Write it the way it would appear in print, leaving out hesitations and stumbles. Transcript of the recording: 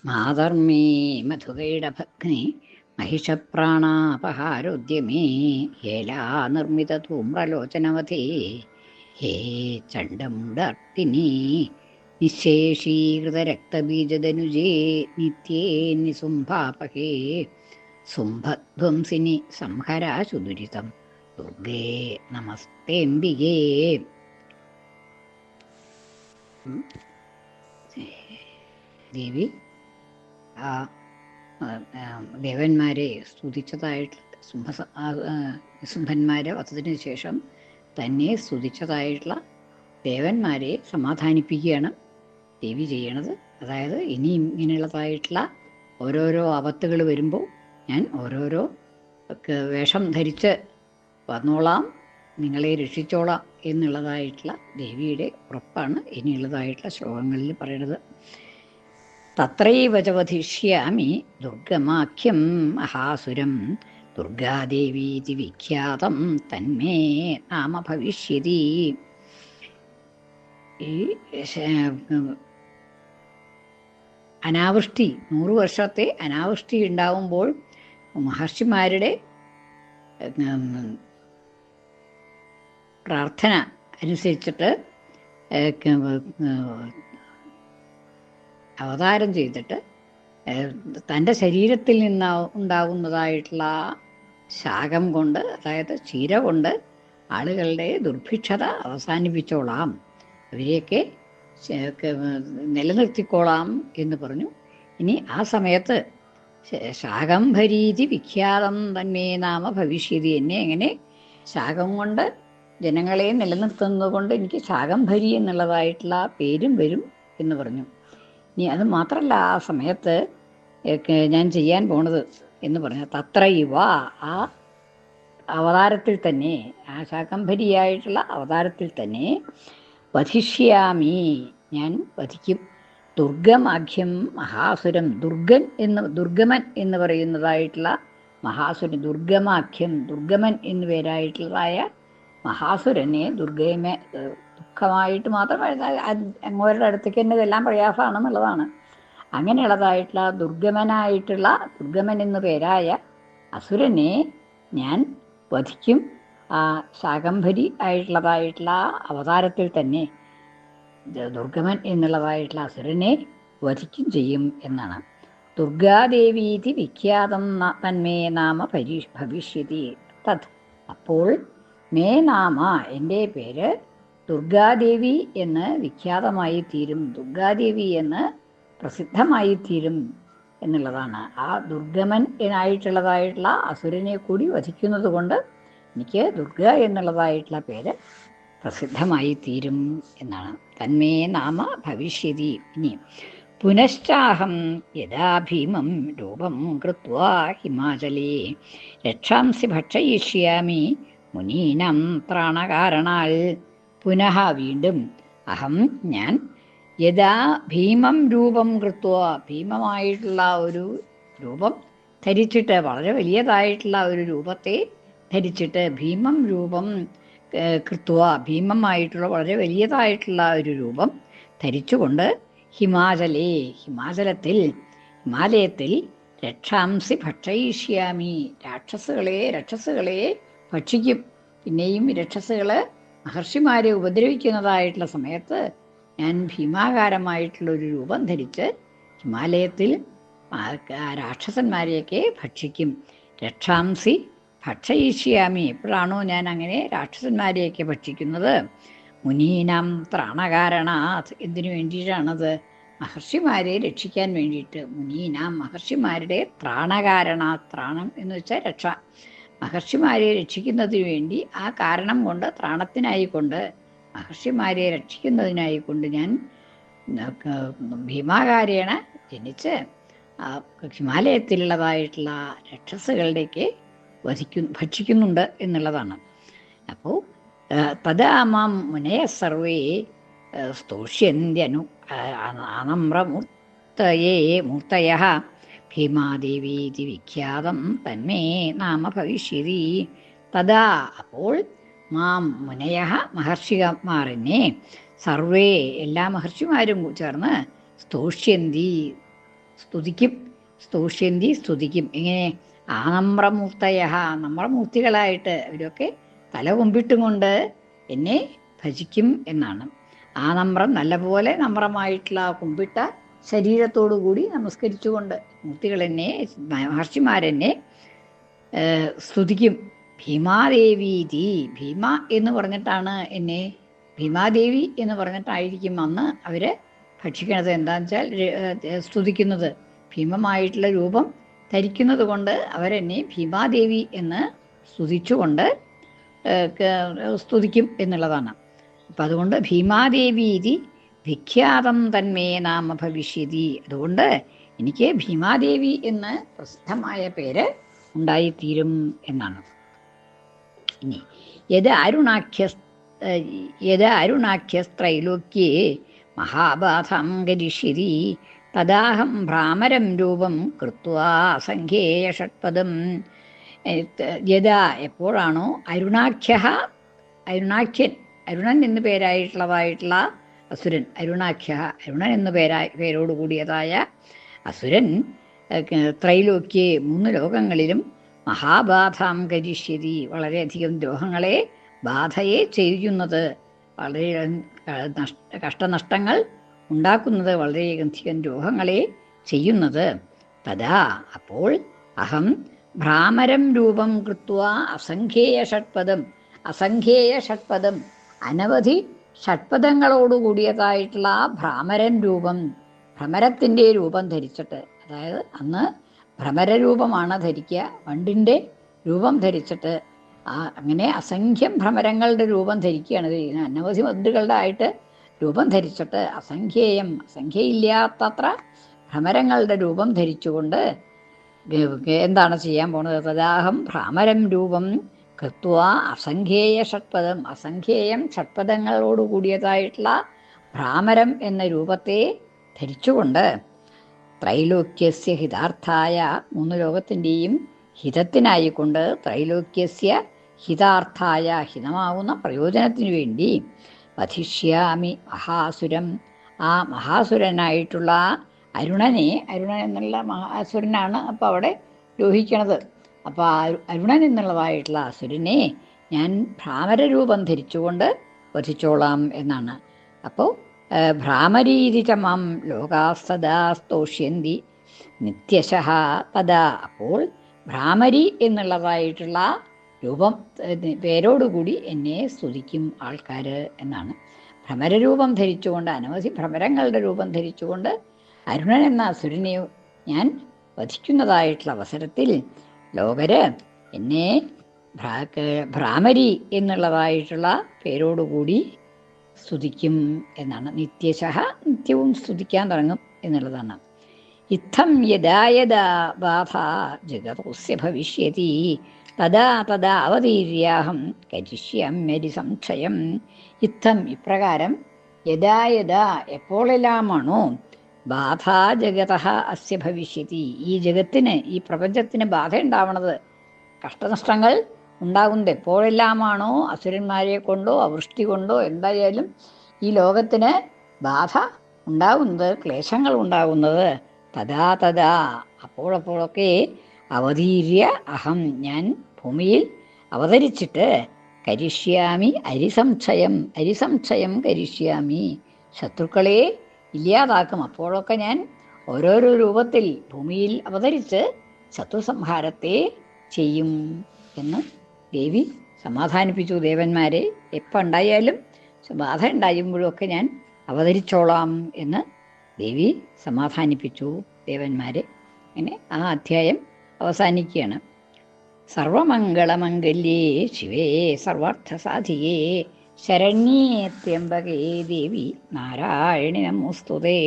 മാതർമേ മധുകൈടഭഗ്നി महिषप्राणापहारोद्यमे हेला निर्मितधूम्रलोचनवधे हे चण्डमुडार्तिनि निःशेषीकृतरक्तबीजदनुजे नित्ये निसुम्भापहे सुम्भध्वंसिनि संहराशु दुरितं दुर्गे नमस्तेऽम्बिके. ദേവി ദേവന്മാരെ സ്തുതിച്ചതായിട്ട് ശുംഭന്മാരെ വധത്തിന് ശേഷം തന്നെ സ്തുതിച്ചതായിട്ടുള്ള ദേവന്മാരെ സമാധാനിപ്പിക്കുകയാണ് ദേവി ചെയ്യണത്. അതായത് ഇനി ഇങ്ങനെയുള്ളതായിട്ടുള്ള ഓരോരോ ആപത്തുകൾ വരുമ്പോൾ ഞാൻ ഓരോരോ വേഷം ധരിച്ച് വന്നോളാം, നിങ്ങളെ രക്ഷിച്ചോളാം എന്നുള്ളതായിട്ടുള്ള ദേവിയുടെ ഉറപ്പാണ് ഇനിയുള്ളതായിട്ടുള്ള ശ്ലോകങ്ങളിൽ പറയണത്. തത്രൈവ ച വധിഷ്യാമി ദുർഗമാഖ്യം മഹാസുരം ദുർഗാദേവീതി വിഖ്യാതം തന്മേ നാമ ഭവിഷ്യതി. ഈ അനാവൃഷ്ടി 100 വർഷത്തെ അനാവൃഷ്ടി ഉണ്ടാവുമ്പോൾ മഹർഷിമാരുടെ പ്രാർത്ഥന അനുസരിച്ചിട്ട് അവതാരം ചെയ്തിട്ട് തൻ്റെ ശരീരത്തിൽ നിന്ന് ഉണ്ടാകുന്നതായിട്ടുള്ള ശാകം കൊണ്ട്, അതായത് ക്ഷീര കൊണ്ട് ആളുകളുടെ ദുർഭിക്ഷത അവസാനിപ്പിച്ചോളാം, അവരെയൊക്കെ നിലനിർത്തിക്കോളാം എന്ന് പറഞ്ഞു. ഇനി ആ സമയത്ത് ശാകംഭരീതി വിഖ്യാതം തന്മേ നാമ ഭവിഷ്യതി, എന്നെ എങ്ങനെ ശാകം കൊണ്ട് ജനങ്ങളെ നിലനിർത്തുന്നത് കൊണ്ട് എനിക്ക് ശാകംഭരി എന്നുള്ളതായിട്ടുള്ള പേരും വരും എന്ന് പറഞ്ഞു. ഇനി അത് മാത്രമല്ല, ആ സമയത്ത് ഞാൻ ചെയ്യാൻ പോണത് എന്ന് പറഞ്ഞ തത്രൈവ, ആ അവതാരത്തിൽ തന്നെ, ആ ശാകംഭരിയായിട്ടുള്ള അവതാരത്തിൽ തന്നെ വധിഷ്യാമി, ഞാൻ വധിക്കും. ദുർഗമാഖ്യം മഹാസുരം, ദുർഗമൻ എന്ന് പറയുന്നതായിട്ടുള്ള മഹാസുരൻ, ദുർഗമാഖ്യം ദുർഗമൻ എന്നു പേരായിട്ടുള്ളതായ മഹാസുരനെ, ദുഃഖമായിട്ട് മാത്രമല്ല അങ്ങോരുടെ അടുത്തേക്ക് തന്നെ ഇതെല്ലാം പ്രയാസമാണെന്നുള്ളതാണ്. അങ്ങനെയുള്ളതായിട്ടുള്ള ദുർഗമൻ എന്നു പേരായ അസുരനെ ഞാൻ വധിക്കും. ആ ശാകംഭരി ആയിട്ടുള്ളതായിട്ടുള്ള അവതാരത്തിൽ തന്നെ ദുർഗമൻ എന്നുള്ളതായിട്ടുള്ള അസുരനെ വധിക്കും ചെയ്യും എന്നാണ്. ദുർഗാദേവീതി വിഖ്യാതം തന്മേ നാമ ഭവിഷ്യതി തത്, അപ്പോൾ മേ നാമ, എൻ്റെ പേര് ദുർഗാദേവി എന്ന് വിഖ്യാതമായി തീരും, ദുർഗാദേവി എന്ന് പ്രസിദ്ധമായി തീരും എന്നുള്ളതാണ്. ആ ദുർഗമൻ എന്നായിട്ടുള്ളതായിട്ടുള്ള അസുരനെ കൂടി വധിക്കുന്നത് കൊണ്ട് എനിക്ക് ദുർഗ എന്നുള്ളതായിട്ടുള്ള പേര് പ്രസിദ്ധമായി തീരും എന്നാണ്. തന്മേ നാമ ഭവിഷ്യതി. ഇനി പുനശ്ചാഹം യഥാ ഭീമം രൂപം കൃത്വാ ഹിമാചലേ രക്ഷാംസി ഭക്ഷയിഷ്യാമി മുനീനം പ്രാണകാരണാൽ. പുനഃ വീണ്ടും അഹം ഞാൻ യഥാ ഭീമം രൂപം കൃത്വ, ഭീമമായിട്ടുള്ള ഒരു രൂപം ധരിച്ചിട്ട്, വളരെ വലിയതായിട്ടുള്ള ഒരു രൂപത്തെ ധരിച്ചിട്ട്, ഭീമം രൂപം കൃത്വ, ഭീമമായിട്ടുള്ള വളരെ വലിയതായിട്ടുള്ള ഒരു രൂപം ധരിച്ചുകൊണ്ട് ഹിമാലയത്തിൽ രക്ഷാംസി ഭക്ഷയിഷ്യാമി, രക്ഷസുകളെ ഭക്ഷിക്കും. പിന്നെയും രക്ഷസുകള് മഹർഷിമാരെ ഉപദ്രവിക്കുന്നതായിട്ടുള്ള സമയത്ത് ഞാൻ ഭീമാകാരമായിട്ടുള്ളൊരു രൂപം ധരിച്ച് ഹിമാലയത്തിൽ രാക്ഷസന്മാരെയൊക്കെ ഭക്ഷിക്കും. രക്ഷാംസി ഭക്ഷയിഷ്യാമി, എപ്പോഴാണോ ഞാൻ അങ്ങനെ രാക്ഷസന്മാരെയൊക്കെ ഭക്ഷിക്കുന്നത്? മുനീനാം ത്രാണകാരണാത്, എന്തിനു വേണ്ടിയിട്ടാണത്? മഹർഷിമാരെ രക്ഷിക്കാൻ വേണ്ടിയിട്ട്. മുനീനാം, മഹർഷിമാരുടെ ത്രാണകാരണാത്, ത്രാണം എന്ന് വെച്ചാൽ രക്ഷ, മഹർഷിമാരെ രക്ഷിക്കുന്നതിന് വേണ്ടി, ആ കാരണം കൊണ്ട്, ത്രാണത്തിനായിക്കൊണ്ട്, മഹർഷിമാരെ രക്ഷിക്കുന്നതിനായിക്കൊണ്ട് ഞാൻ ഭീമാകാരേണ ജനിച്ച് ഹിമാലയത്തിലുള്ളതായിട്ടുള്ള രക്ഷസുകളുടെയൊക്കെ ഭക്ഷിക്കുന്നുണ്ട് എന്നുള്ളതാണ്. അപ്പോൾ തഥാ മാം മുനയ സർവേ സ്തോഷ്യന്ത്യനു മൂർത്തയഃ ഭീമാദേവീതി വിഖ്യാതം തന്മേ നാമ ഭവിഷ്യതി. തഥാ, അപ്പോൾ മാം മുനയ, മഹർഷിമാർ എന്നെ, സർവേ എല്ലാ മഹർഷിമാരും ചേർന്ന് സ്തോഷ്യന്തി സ്തുതിക്കും. സ്തൂഷ്യന്തി സ്തുതിക്കും. ഇങ്ങനെ ആനമ്രമൂർത്തയ, നമ്രമൂർത്തികളായിട്ട് അവരൊക്കെ തല കുമ്പിട്ടും കൊണ്ട് എന്നെ ഭജിക്കും എന്നാണ്. ആനമ്രം നല്ലപോലെ നമ്രമായിട്ടുള്ള കുമ്പിട്ട ശരീരത്തോടു കൂടി നമസ്കരിച്ചുകൊണ്ട് മൂർത്തികൾ എന്നെ, മഹർഷിമാരെന്നെ സ്തുതിക്കും. ഭീമാദേവീതി, ഭീമ എന്ന് പറഞ്ഞിട്ടാണ് എന്നെ, ഭീമാദേവി എന്ന് പറഞ്ഞിട്ടായിരിക്കും അന്ന് അവർ ഭക്ഷിക്കണത്. എന്താണെന്ന് വെച്ചാൽ സ്തുതിക്കുന്നത് ഭീമമായിട്ടുള്ള രൂപം ധരിക്കുന്നത് കൊണ്ട് അവരെന്നെ ഭീമാദേവി എന്ന് സ്തുതിച്ചുകൊണ്ട് സ്തുതിക്കും എന്നുള്ളതാണ്. അപ്പം അതുകൊണ്ട് ഭീമാദേവീതി വിഖ്യാതം തന്മേ നാമ ഭവിഷ്യതി, അതുകൊണ്ട് എനിക്ക് ഭീമാദേവി എന്ന് പ്രസിദ്ധമായ പേര് ഉണ്ടായിത്തീരും എന്നാണ്. ഇനി യദ് അരുണാഖ്യസ്ത്രൈലോക്യേ മഹാബാധം കരിഷ്യതി തദാഹം ഭ്രാമരം രൂപം കൃത്വാ അസംഖ്യേയ ഷട്പദം. യഥാ എപ്പോഴാണോ അരുണാഖ്യൻ, അരുണൻ എന്ന് പേരായിട്ടുള്ളതായിട്ടുള്ള അസുരൻ, അരുണൻ എന്ന് പേരോട് കൂടിയതായ അസുരൻ ത്രൈലോക്യേ 3 ലോകങ്ങളിലും മഹാബാധാം കരിഷ്യതി, വളരെയധികം ദ്രോഹങ്ങളെ, ബാധയെ ചെയ്യുന്നത്, വളരെ കഷ്ടനഷ്ടങ്ങൾ ഉണ്ടാക്കുന്നത്, വളരെയധികം ദ്രോഹങ്ങളെ ചെയ്യുന്നത്. തഥാ അപ്പോൾ അഹം ഭ്രാമരം രൂപം കൃത്വ അസംഖ്യേയ ഷട്പദം, അനവധി ഷട്പദങ്ങളോടുകൂടിയതായിട്ടുള്ള ഭ്രാമരൻ രൂപം, ഭ്രമരത്തിൻ്റെ രൂപം ധരിച്ചിട്ട്, അതായത് അന്ന് ഭ്രമരരൂപമാണ് ധരിക്കുക, വണ്ടിൻ്റെ രൂപം ധരിച്ചിട്ട്, അങ്ങനെ അസംഖ്യം ഭ്രമരങ്ങളുടെ രൂപം ധരിക്കുകയാണ് ചെയ്യുന്നത്. അനവധി വണ്ടുകളുടെ ആയിട്ട് രൂപം ധരിച്ചിട്ട് സംഖ്യയില്ലാത്തത്ര ഭ്രമരങ്ങളുടെ രൂപം ധരിച്ചുകൊണ്ട് എന്താണ് ചെയ്യാൻ പോണത്? തദാഹം ഭ്രാമരം രൂപം കൃത്വ അസംഖ്യേയ ഷട്പദം, അസംഖ്യേയം ഷട്പദങ്ങളോട് കൂടിയതായിട്ടുള്ള ഭ്രാമരം എന്ന രൂപത്തെ ധരിച്ചുകൊണ്ട് ത്രൈലോക്യസ്യ ഹിതാർത്ഥായ, 3 ലോകത്തിൻ്റെയും ഹിതത്തിനായിക്കൊണ്ട്, ത്രൈലോക്യസ്യ ഹിതാർത്ഥായ, ഹിതമാവുന്ന പ്രയോജനത്തിനു വേണ്ടി വധിഷ്യാമി മഹാസുരം, ആ മഹാസുരനായിട്ടുള്ള അരുണൻ എന്നുള്ള മഹാസുരനാണ് അപ്പോൾ അവിടെ രോഹിക്കണത്. അപ്പോൾ അരുണൻ എന്നുള്ളതായിട്ടുള്ള അസുരനെ ഞാൻ ഭ്രാമരരൂപം ധരിച്ചുകൊണ്ട് വധിച്ചോളാം എന്നാണ്. അപ്പോൾ ഭ്രാമരീതി ച മാം ലോകാസ്തദാ സ്തോഷ്യന്തി നിത്യശഃ തദാ, അപ്പോൾ ഭ്രാമരി എന്നുള്ളതായിട്ടുള്ള രൂപം പേരോടുകൂടി എന്നെ സ്തുതിക്കും ആൾക്കാർ എന്നാണ്. ഭ്രമരരൂപം ധരിച്ചുകൊണ്ട്, അനവധി ഭ്രമരങ്ങളുടെ രൂപം ധരിച്ചുകൊണ്ട് അരുണൻ എന്ന അസുരനെ ഞാൻ വധിക്കുന്നതായിട്ടുള്ള അവസരത്തിൽ ലോകര് എന്നെ ഭ്രാമരി എന്നുള്ളതായിട്ടുള്ള പേരോടുകൂടി സ്തുതിക്കും എന്നാണ്. നിത്യശഃ, നിത്യവും സ്തുതിക്കാൻ തുടങ്ങും എന്നുള്ളതാണ്. ഇത്തം യഥാ യഥാ ബാധ ജഗതോസ്യ ഭവിഷ്യതി തദാ തദാ അവതീര്യാഹം കരിഷ്യാമ്യരി സംശയം. ഇത്തം ഇപ്രകാരം, യഥാ യഥാ എപ്പോഴെല്ലാമാണോ ബാധ ജഗതഃ അസ്യ ഭവിഷ്യതി, ഈ ജഗത്തിന്, ഈ പ്രപഞ്ചത്തിന് ബാധ ഉണ്ടാവണത്, കഷ്ടനഷ്ടങ്ങൾ ഉണ്ടാകുന്നത് എപ്പോഴെല്ലാമാണോ അസുരന്മാരെ കൊണ്ടോ അവൃഷ്ടി കൊണ്ടോ എന്തായാലും ഈ ലോകത്തിന് ബാധ ഉണ്ടാകുന്നത്, ക്ലേശങ്ങൾ ഉണ്ടാകുന്നത്, തഥാ തഥാ അപ്പോഴപ്പോഴൊക്കെ അവതീര്യ അഹം ഞാൻ ഭൂമിയിൽ അവതരിച്ചിട്ട് കരിഷ്യാമി അരിസംശയം കരിഷ്യാമി, ശത്രുക്കളെ ഇല്ലാതാക്കും. അപ്പോഴൊക്കെ ഞാൻ ഓരോരോ രൂപത്തിൽ ഭൂമിയിൽ അവതരിച്ച് ശത്രുസംഹാരത്തെ ചെയ്യും എന്ന് ദേവി സമാധാനിപ്പിച്ചു ദേവന്മാരെ. എപ്പോൾ ഉണ്ടായാലും ബാധ ഉണ്ടാകുമ്പോഴൊക്കെ ഞാൻ അവതരിച്ചോളാം എന്ന് ദേവി സമാധാനിപ്പിച്ചു ദേവന്മാരെ. അങ്ങനെ ആ അധ്യായം അവസാനിക്കുകയാണ്. സർവമംഗളമംഗല്യേ ശിവേ സർവാർത്ഥസാധികേ ശരണ്യേ ത്ര്യംബകേ ദേവി നാരായണി നമോസ്തുതേ.